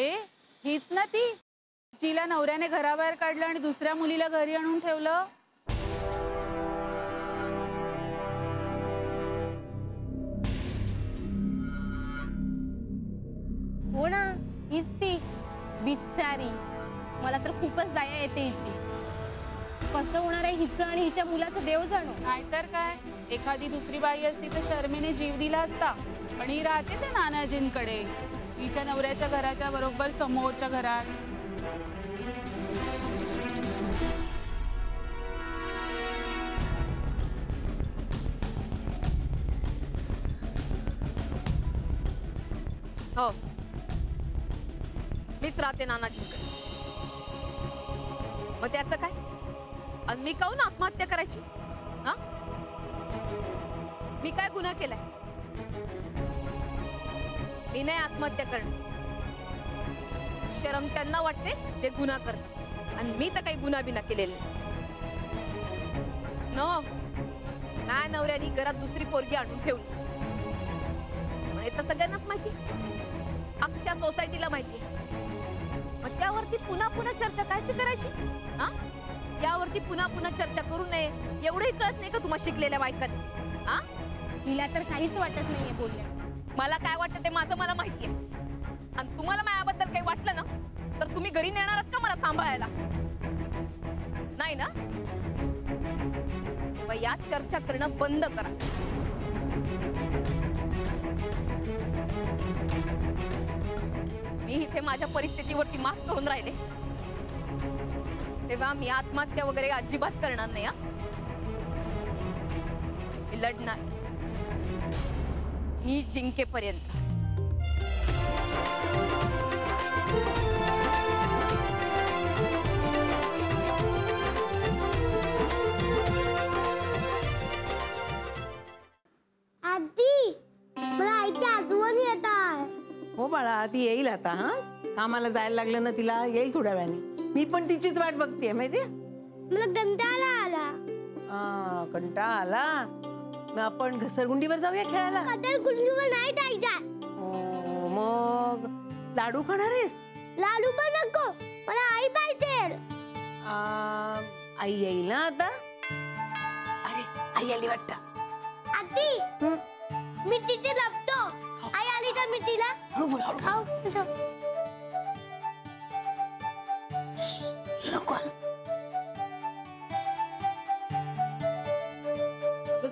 ए हीच ना ती जिला नवऱ्याने घराबाहेर काढलं आणि दुसऱ्या मुलीला घरी आणून ठेवलं. हो ना, हीच ती बिचारी. मला तर खूपच दया येते हिची. कसं होणार आहे हिचं आणि हिच्या मुलाचं देव जाणो. नाहीतर काय, एखादी दुसरी बाई असती तर शर्मीने जीव दिला असता, पण ही राहते त्या नानाजींकडे, हिच्या नवऱ्याच्या घराच्या बरोबर समोरच्या घरात. हो, मीच राहते नानाजींकडे. मग त्याचं काय? आणि मी काहून आत्महत्या करायची? हा, मी काय गुन्हा केलाय? मी नाही आत्महत्या करणार. शरम त्यांना वाटते ते गुन्हा करते, आणि मी तर काही गुन्हा बिना केलेला नो. माझ्या नवऱ्याने घरात दुसरी पोरगी आणून ठेवली. हे तर सगळ्यांनाच माहिती, अख्ख्या सोसायटीला माहिती. मग त्यावरती पुन्हा पुन्हा चर्चा कायची करायची? हा, यावरती पुन्हा पुन्हा चर्चा करू नये एवढंही कळत नाही का तुम्हाला शिकलेल्या बायकांनी? हा, हिला तर काहीच वाटत नाहीये बोलल्या. मला काय वाटतं ते माझं मला माहितीये. आणि तुम्हाला माझ्याबद्दल काही वाटलं ना तर तुम्ही घरी नेणार आहात का मला सांभाळायला? नाही ना? मग या चर्चा करणं बंद करा. मी इथे माझ्या परिस्थितीवरती मात करून राहिले, तेव्हा मी आत्महत्या वगैरे अजिबात करणार नाही. मी लढणार, मी जिंकेपर्यंत. आजी, मला आईची आठवण येत आहे. हो बाळा, ती येईल आता. हा, कामाला जायला लागलं ना तिला, येईल थोड्या वेळाने. मी पण तिचीच वाट बघतेय माहितीये. मला कंटाळा आला. कंटाळा आला? मग आपण घसरगुंडीवर जाऊया खेळायला. घसरगुंडीवर नाही जायचं. मग लाडू खाणार आहेस? लाडू पण नको, मला आई पाहिजे. आई येईल ना आता. अरे, आई आली वाटतं. आजी, मी तिथे लपतो. आई आली तर मी तिला नको.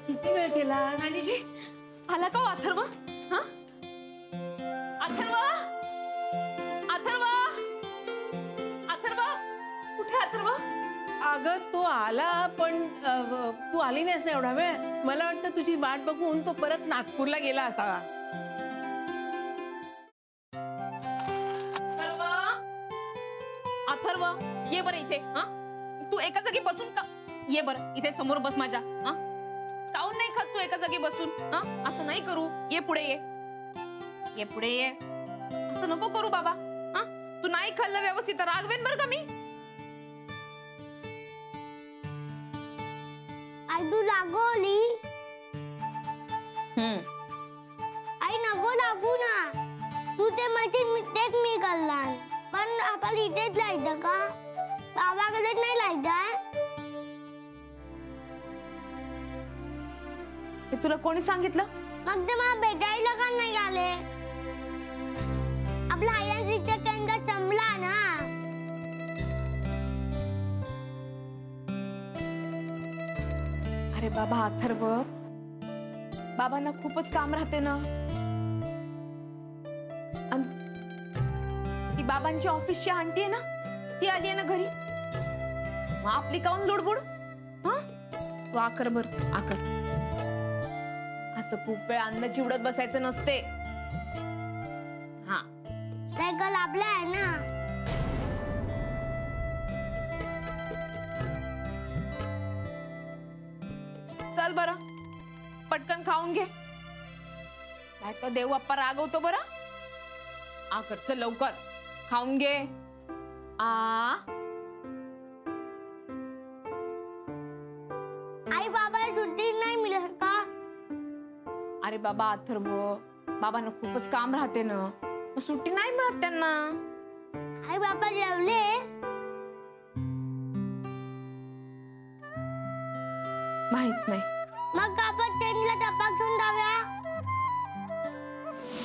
किती वेळ केला? नानीजी, आला का अथर्व? हा, अथर्व, अथर्व, अथर्व, कुठे अथर्व? अगं तो आला, पण तू आली नाहीस ना एवढा वेळ. मला वाटतं तुझी वाट बघून तो परत नागपूरला गेला असावा. अथर्व, ये बरं इथे. हा, तू एका जागी बसून का? ये बरं इथे समोर बस माझ्या. हा, काऊन नाही खात तू एका जागी बसून? हा, असं नाही करू. ये पुढे ये, ये पुढे ये. असं नको करू बाबा. हा, तू नाही खाल्लं व्यवस्थित रागवेन बरं का मी. आई तू लागवली. आई नको लागू ना. तू ते मशीन तेच मी करला, पण आपल्याला इथेच लायचं का? गावाकडेच नाही लायचं. हे तुला कोणी सांगितलं? मग ते मला भेटायला का नाही आले? आपला आयन केंद्र संपला ना. अरे बाबा अथर्व, बाबांना खूपच काम राहते ना. ती बाबांची ऑफिसची आंटी आहे ना, ती आली आहे ना घरी. मग आपली काऊन लुडबुड? हा, तू आकर बर, आकर. असं खूप वेळ अन्न चिवडत बसायचं नसते. हा, सायकल आपल्या आहे ना. चल बरं, पटकन खाऊन घे, नाही तर देव बाप्पा रागवतो बरं. आकर, चल लवकर खाऊन घे. आई बाबाला सुट्टी नाही मिळत का? अरे बाबा अथर्व, बाबांना खूपच काम राहते ना, सुट्टी नाही मिळत त्यांना. आई बाबा जेवले? माहित नाही. मग आपण त्यांना डबा घेऊन जाऊया.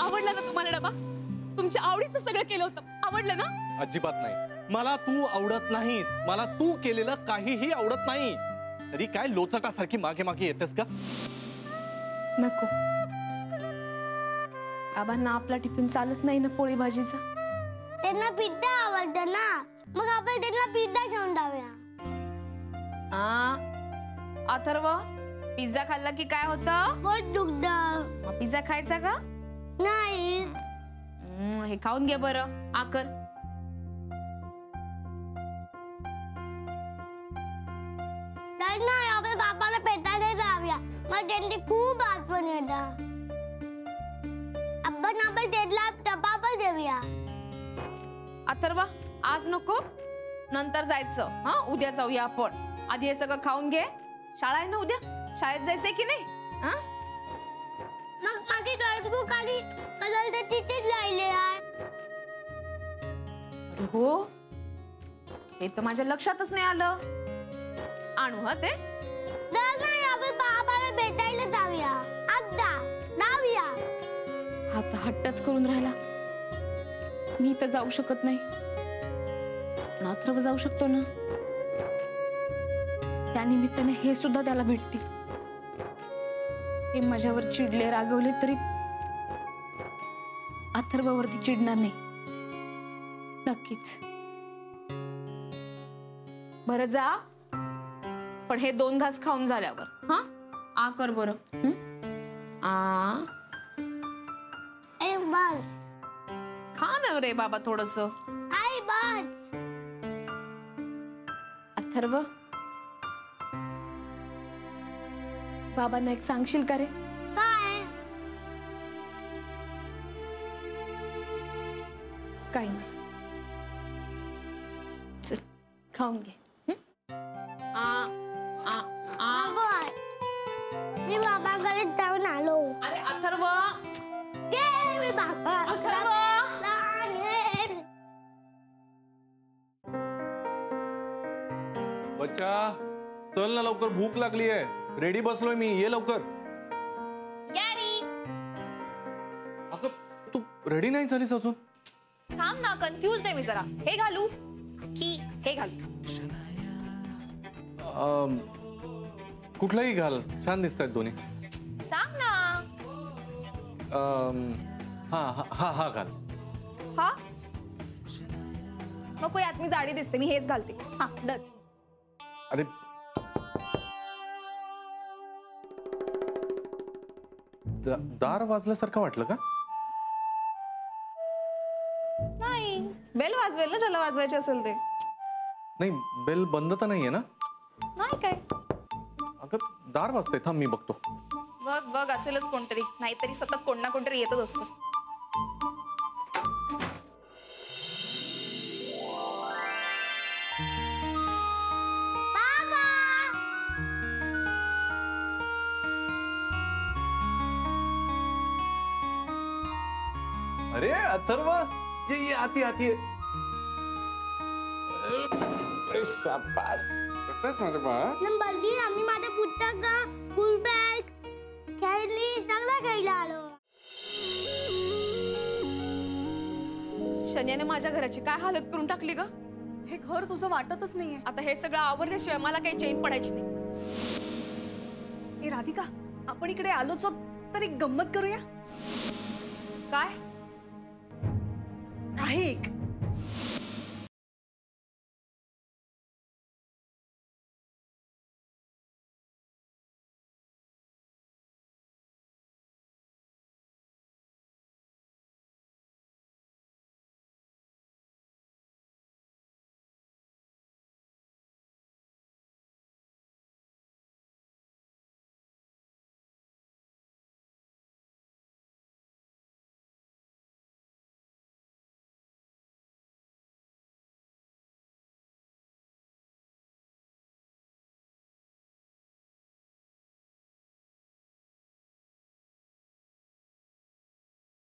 आवडला ना तुम्हाला डबा? तुमच्या आवडीचं सगळं केलं होतं, आवडलं ना? अजिबात नाही. मला तू आवडत नाहीस. मला तू केलेलं काहीही आवडत नाही. तरी काय लोचटासारखी मागे मागे येतेस का? नको. बाबांना आपला टिफिन चालत नाही ना पोळी भाजीचा. त्यांना पिझ्झा आवडतं ना, मग आपण त्यांना पिझ्झा घेऊन जाऊया. अथर्व, पिझ्झा खाल्ला की काय होतं? पोट दुखतं. मग पिझ्झा खायचा का? नाही. हे खाऊन घे बरं. आकर. तर नाही, आपण बाबाला भेटायला जाऊया. मग त्यांची खूप आठवण येतात. आपण त्यांना डबा पण देऊया. अथर्व, आज नको, नंतर जायचं. हा, उद्या जाऊया आपण. आधी हे सगळं खाऊन घे. शाळा आहे ना उद्या, शाळेत जायचंय की नाही? हा, मग माझी नोटबुक आली कलर तर तिथेच राहिले यार. हो, हे तर माझ्या लक्षातच नाही आलं. आणू हा ते. तर नाही, आपण बाबाला भेटायला जाऊया. आता जाऊया. हा तर हट्टच करून राहिला. मी तर जाऊ शकत नाही. अथर्व जाऊ शकतो ना. त्या निमित्ताने हे सुद्धा त्याला भेटतील. हे माझ्यावर चिडले, रागवले तरी अथर्ववरती चिडणार नाही. नक्कीच. बरं जा, पण हे 2 घास खाऊन झाल्यावर. हा, आ कर बरं. आ, ए बस. खा ना रे बाबा थोडस. आई बस. अथर्व, बाबांना एक सांगशील का रे? काय? काही नाही. चल, खाऊन घे. नको आहे. मी बाबाकडे जाऊन आलो. अरे अथर्व, मी बाबा अथर्व. बच्चा, चल ना लवकर, भूक लागली आहे. रेडी बसलोय मी, ये लवकर. अगं, तू रेडी नाही झालीस अजून? थांब ना, कन्फ्युज आहे मी जरा. हे घालू की हे घालू? कुठलाही घाल, छान दिसतायत दोन्ही. सांग ना. हा हा हा हा घाल. हा, नको, यात मी जाडी दिसते, मी हेच घालते. हा, डन. अरे दार वाजल्यासारखं वाटलं का? नाही, बेल वाजवेल ना ज्याला वाजवायची असेल ते. नाही, बेल बंद तर नाहीये ना? नाही काय. अगं, दार वाजतंय, थांब मी बघतो. बघ बघ, असेलच कोणतरी, नाहीतरी सतत कोण ना कोणतरी येतच असतं. अरे अथर्व, ये आती आती. शाबास, कसं आहेस माझ्या बाळा? नंबरजी, आम्ही माझे पुस्तक, स्कूल बॅग, खेळणी सगळं घ्यायला आलो. शन्याने माझ्या घराची काय हालत करून टाकली ग. हे घर तुझं वाटतच नाहीये. आता हे सगळं आवरल्याशिवाय मला काही चैन पडायची नाही. ए राधिका, आपण इकडे आलोच तर एक गंमत करूया. काय? आहे एक.